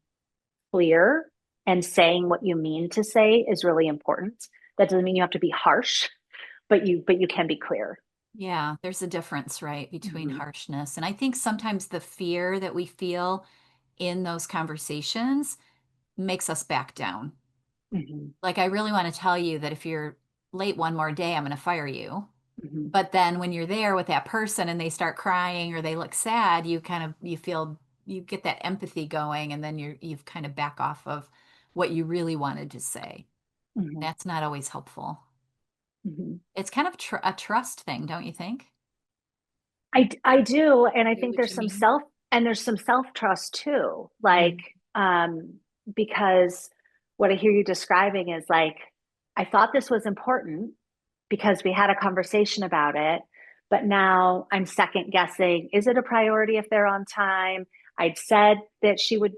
clear and saying what you mean to say is really important. That doesn't mean you have to be harsh, but you can be clear. Yeah, there's a difference, right, between Mm-hmm. harshness. And I think sometimes the fear that we feel in those conversations makes us back down. Mm-hmm. Like, I really want to tell you that if you're late one more day, I'm going to fire you. Mm-hmm. But then when you're there with that person and they start crying or they look sad, you feel, you get that empathy going, and then you've kind of back off of what you really wanted to say. Mm-hmm. That's not always helpful. Mm-hmm. It's kind of a trust thing, don't you think? I do, and I Hear think what you mean? there's some self trust too. Like, Mm. because what I hear you describing is like, I thought this was important because we had a conversation about it, but now I'm second guessing. Is it a priority if they're on time? I'd said that she would,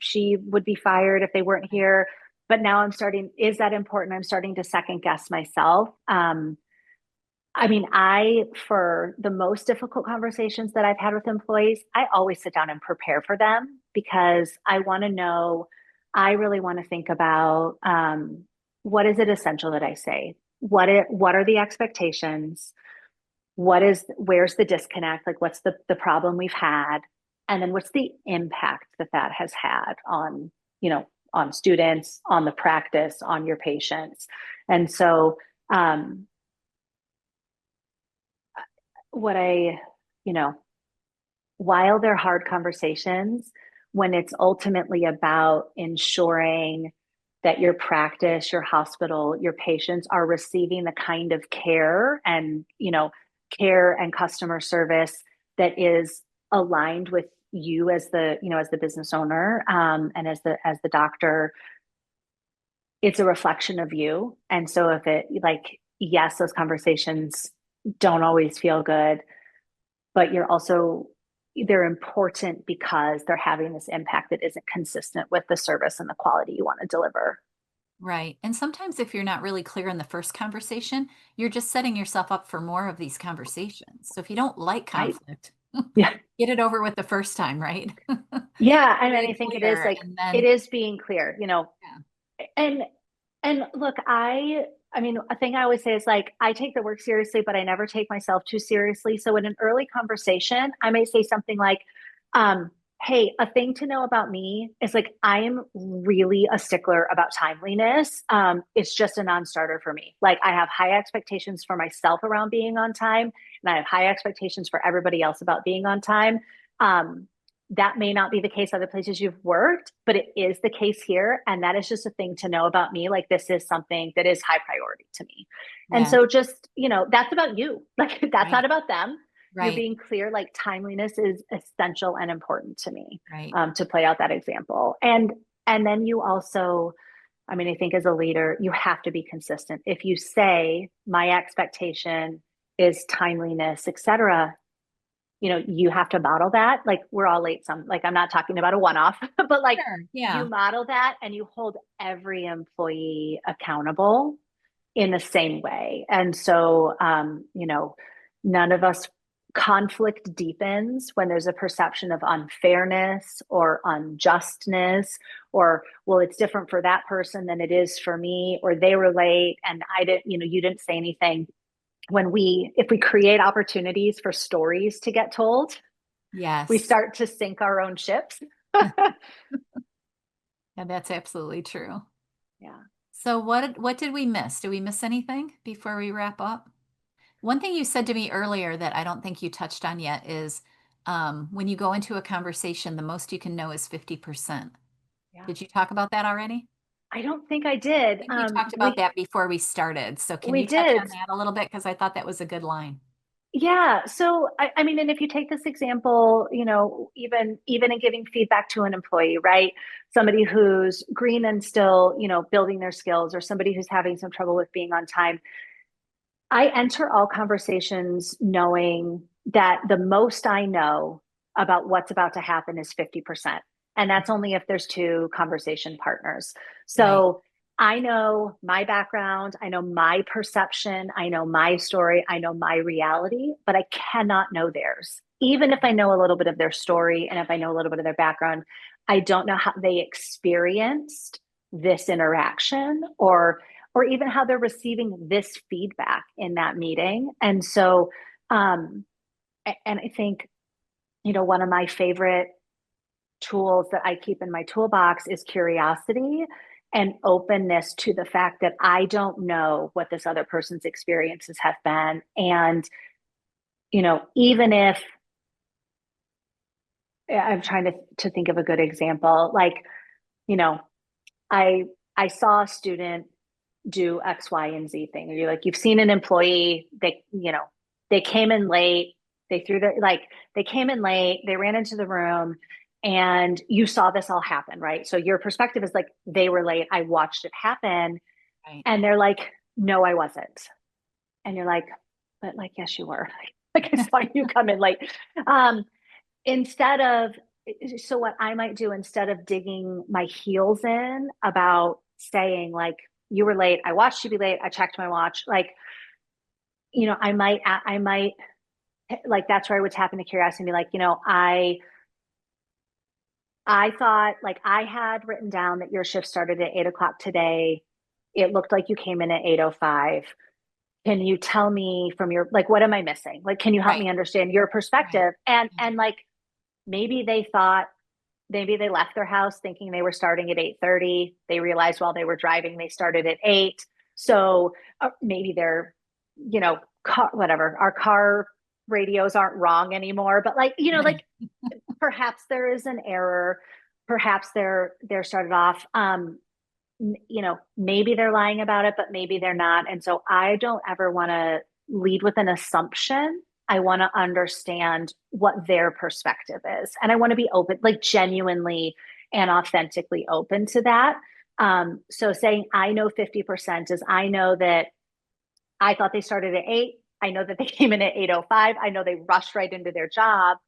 she would be fired if they weren't Right. here, but now is that important? I'm starting to second guess myself. I mean, for the most difficult conversations that I've had with employees, I always sit down and prepare for them because I really want to think about, what is it essential that I say? What are the expectations? Where's the disconnect? Like, what's the problem we've had? And then what's the impact that has had on students, on the practice, on your patients? And so, um, what you know, while they're hard conversations, when it's ultimately about ensuring that your practice, your hospital, your patients are receiving the kind of care and customer service that is aligned with you as the business owner, and as the doctor, it's a reflection of you. And so if it like, yes, those conversations don't always feel good, but they're important because they're having this impact that isn't consistent with the service and the quality you want to deliver. Right. And sometimes if you're not really clear in the first conversation, you're just setting yourself up for more of these conversations. So if you don't like Right. conflict, Yeah. get it over with the first time, right? Yeah. Be And very I think it is clear, like, and it then is being clear, yeah. and look, I mean, a thing I always say is like, I take the work seriously, but I never take myself too seriously. So in an early conversation, I may say something like, hey, a thing to know about me is like, I am really a stickler about timeliness. It's just a non-starter for me. Like, I have high expectations for myself around being on time, and I have high expectations for everybody else about being on time. Um, that may not be the case other places you've worked, but it is the case here. And that is just a thing to know about me. Like, this is something that is high priority to me. And Yeah. so just, that's about you. Like, that's not Right. about them. You're Right. being clear, like, timeliness is essential and important to me, Right. to play out that example. And then you also, I mean, I think as a leader, you have to be consistent. If you say my expectation is timeliness, et cetera, you have to model that. Like we're all late like I'm not talking about a one-off, but like Sure. you Yeah. model that and you hold every employee accountable in the same way. And so, none of us conflict deepens when there's a perception of unfairness or unjustness, or, well, it's different for that person than it is for me, or they were late and I didn't, you didn't say anything. If we create opportunities for stories to get told, we Yes. start to sink our own ships. And that's absolutely true. Yeah. So what did we miss? Did we miss anything before we wrap up? One thing you said to me earlier that I don't think you touched on yet is when you go into a conversation, the most you can know is 50%. Yeah. Did you talk about that already? I don't think I I did. think we talked about that before we started. So can We you touch on did. that a little bit? Because I thought that was a good line. Yeah. So I mean, and if you take this example, even in giving feedback to an employee, right? Somebody who's green and still, building their skills, or somebody who's having some trouble with being on time. I enter all conversations knowing that the most I know about what's about to happen is 50%. And that's only if there's two conversation partners. Right. So I know my background, I know my perception, I know my story, I know my reality, but I cannot know theirs. Even if I know a little bit of their story and if I know a little bit of their background, I don't know how they experienced this interaction, or even how they're receiving this feedback in that meeting. And so, and I think, one of my favorite tools that I keep in my toolbox is curiosity and openness to the fact that I don't know what this other person's experiences have been. And, even if I'm trying to think of a good example, like, you know, I I saw a student do X, Y, and Z thing. And you're like, you've seen an employee, they came in late, they threw their like they came in late, they ran into the room, and you saw this all happen, right? So your perspective is like, they were late, I watched it happen, Right. and they're like, no, I wasn't. And you're like, but like, yes, you were. Like I saw you come in late. Um, instead of so what I might do, instead of digging my heels in about saying like, you were late, I watched you be late, I checked my watch, like, I might like, that's where I would tap into curiosity and be like, I thought, like, I had written down that your shift started at 8 o'clock today. It looked like you came in at 8:05. Can you tell me from your, like, what am I missing? Like, can you help Right. me understand your Right. perspective? And like, maybe they thought, maybe they left their house thinking they were starting at 8:30. They realized while they were driving they started at 8. So maybe they're, whatever. Our car radios aren't wrong anymore, but like, Right. like, perhaps there is an error. Perhaps they're started off. Maybe they're lying about it, but maybe they're not. And so I don't ever want to lead with an assumption. I want to understand what their perspective is. And I want to be open, like genuinely and authentically open to that. So saying I know 50% is, I know that I thought they started at 8. I know that they came in at 8:05. I know they rushed right into their job.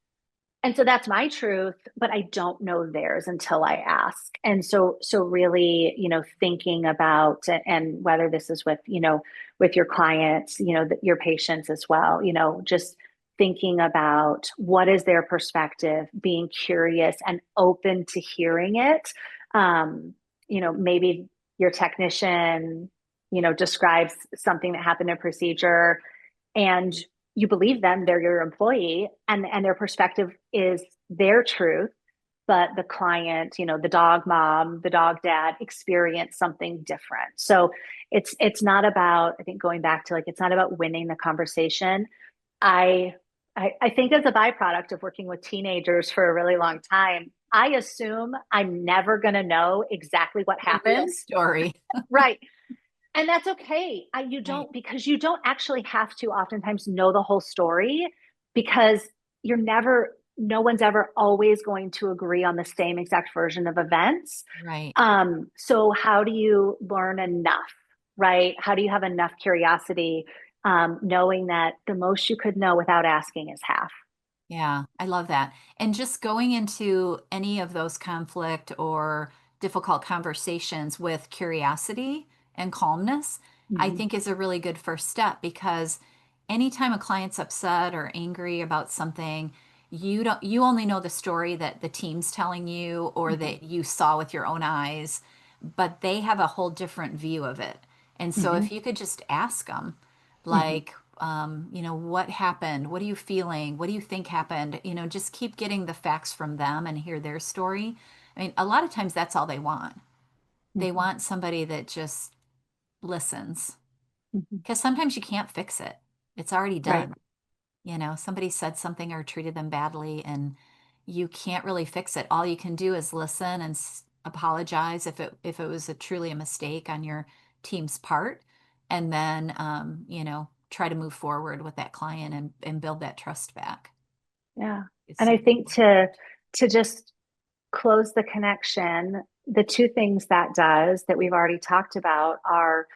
And so that's my truth, but I don't know theirs until I ask. And so really, thinking about, and whether this is with, with your clients, your patients as well, just thinking about what is their perspective, being curious and open to hearing it. Maybe your technician, describes something that happened in a procedure, and you believe them, they're your employee, and their perspective is their truth, but the client, the dog mom, the dog dad experience something different. So it's not about, I think, going back to, like, it's not about winning the conversation. I i, I think, as a byproduct of working with teenagers for a really long time, I assume I'm never going to know exactly what The real happened. story. Right. And that's okay. You Right. don't, because you don't actually have to oftentimes know the whole story, because no one's ever always going to agree on the same exact version of events. Right. So how do you learn enough, right? How do you have enough curiosity, knowing that the most you could know without asking is half? Yeah, I love that. And just going into any of those conflict or difficult conversations with curiosity and calmness, I Hmm. think is a really good first step because anytime a client's upset or angry about something, you only know the story that the team's telling you or Hmm. that you saw with your own eyes, but they have a whole different view of it. And so Hmm. if you could just ask them, Hmm. like, what happened? What are you feeling? What do you think happened? Just keep getting the facts from them and hear their story. I mean, a lot of times that's all they want. They Hmm. want somebody that just listens Hmm. because sometimes you can't fix it. It's already Right. done. Somebody said something or treated them badly and you can't really fix it. All you can do is listen and apologize if it was truly a mistake on your team's part, and then try to move forward with that client and build that trust back. Yeah. It's And I super think important. to just close the connection, the two things that does that we've already talked about are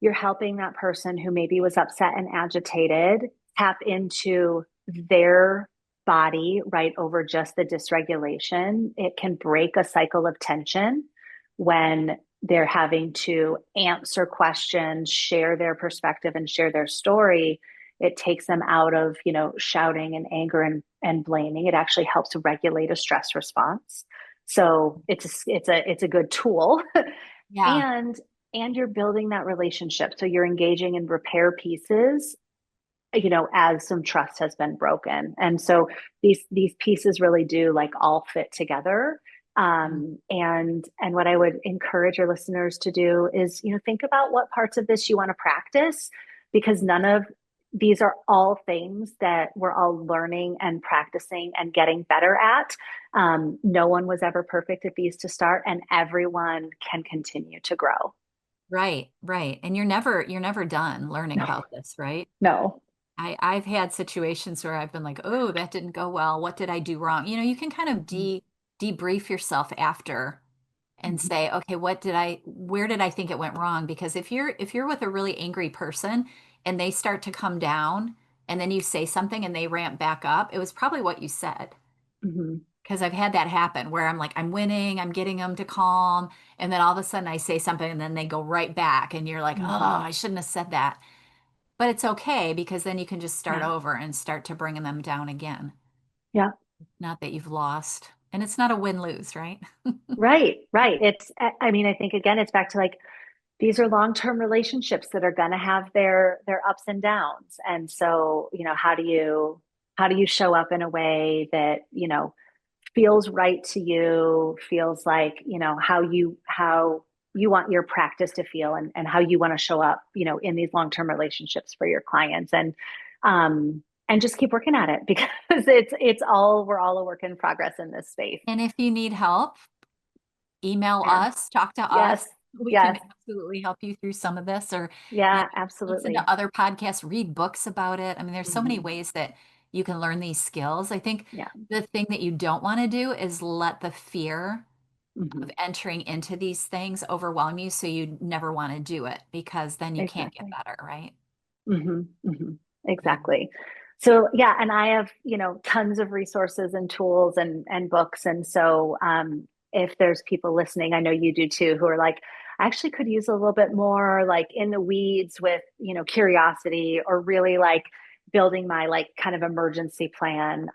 you're helping that person who maybe was upset and agitated tap into their body right over just the dysregulation. It can break a cycle of tension when they're having to answer questions, share their perspective, and share their story. It takes them out of, shouting and anger and blaming. It actually helps regulate a stress response. So it's a good tool. Yeah. and and you're building that relationship, so you're engaging in repair pieces, as some trust has been broken, and so these pieces really do like all fit together. And what I would encourage your listeners to do is, think about what parts of this you want to practice, because none of these are all things that we're all learning and practicing and getting better at. No one was ever perfect at these to start, and everyone can continue to grow. Right, right. And you're never done learning No, about this, right? no. I've had situations where I've been like, oh, that didn't go well. What did I do wrong? You can kind of Mhm. debrief yourself after and Mhm. say, okay, where did I think it went wrong? Because if you're with a really angry person and they start to come down and then you say something and they ramp back up, it was probably what you said. Mhm. Because I've had that happen where I'm like, I'm winning, I'm getting them to calm, and then all of a sudden I say something and then they go right back, and you're like, oh, Mhm. I shouldn't have said that. But it's okay because then you can just start Yeah. over and start to bring them down again. Yeah. Not that you've lost. And it's not a win-lose, right? Right. Right. I mean, I think again, it's back to like these are long-term relationships that are going to have their ups and downs. And so, how do you show up in a way that, feels right to you, feels like, how you want your practice to feel, and how you want to show up, in these long-term relationships for your clients. And just keep working at it because we're all a work in progress in this space. And if you need help, email Yeah. us, talk to Yes. us. We can Yes. absolutely help you through some of this, or Yeah, listen to absolutely. other podcasts, read books about it. I mean, there's so many Hmm. ways that you can learn these skills. I think Yeah. the thing that you don't want to do is let the fear Hmm. of entering into these things overwhelm you, so you never want to do it because then you can't get Exactly. better, right? Hmm. Hmm. Yeah. Exactly. So yeah, and I have, tons of resources and tools and books. And so if there's people listening, I know you do too, who are like, I actually could use a little bit more like in the weeds with, curiosity, or really like building my like kind of emergency plan.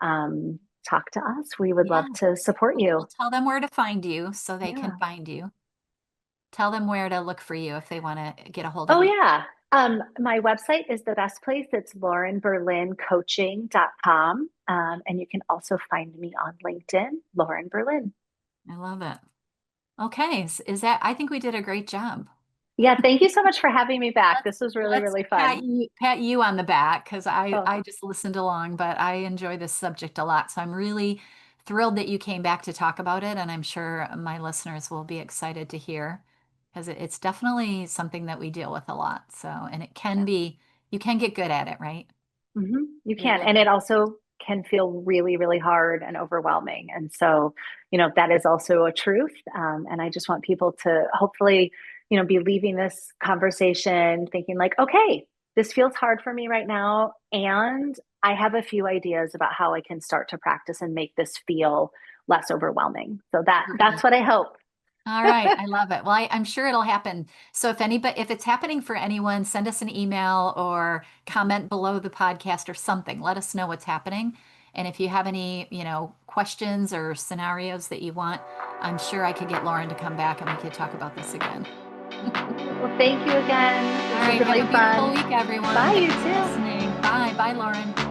Talk to us. We would love Yeah. to support We'll you. tell them where to find you so they can Yeah. find you. Tell them where to look for you if they want to get a hold of Oh you. yeah. My website is the best place. It's laurenberlincoaching.com. And you can also find me on LinkedIn, Lauren Berlin. I love it. Okay, is that I think we did a great job. Yeah, thank you so much for having me back. Let's This was really, let's really pat fun. you on the back because I Oh, I just listened along, but I enjoy this subject a lot. So I'm really thrilled that you came back to talk about it, and I'm sure my listeners will be excited to hear because it's definitely something that we deal with a lot. So, and it can yeah. be you can get good at it, right? You You're can. And it looking. also can feel really, really hard and overwhelming. And so, that is also a truth. And I just want people to hopefully, be leaving this conversation thinking like, okay, this feels hard for me right now. And I have a few ideas about how I can start to practice and make this feel less overwhelming. So that's Perfect. what I hope. All right, I love it. Well, I'm sure it'll happen. So if it's happening for anyone, send us an email or comment below the podcast or something. Let us know what's happening. And if you have any, questions or scenarios that you want, I'm sure I could get Lauren to come back and we could talk about this again. Well, thank you again. All This was right, have really a beautiful fun. week, everyone. Bye, you Thanks for too. listening. Bye. Bye, Lauren.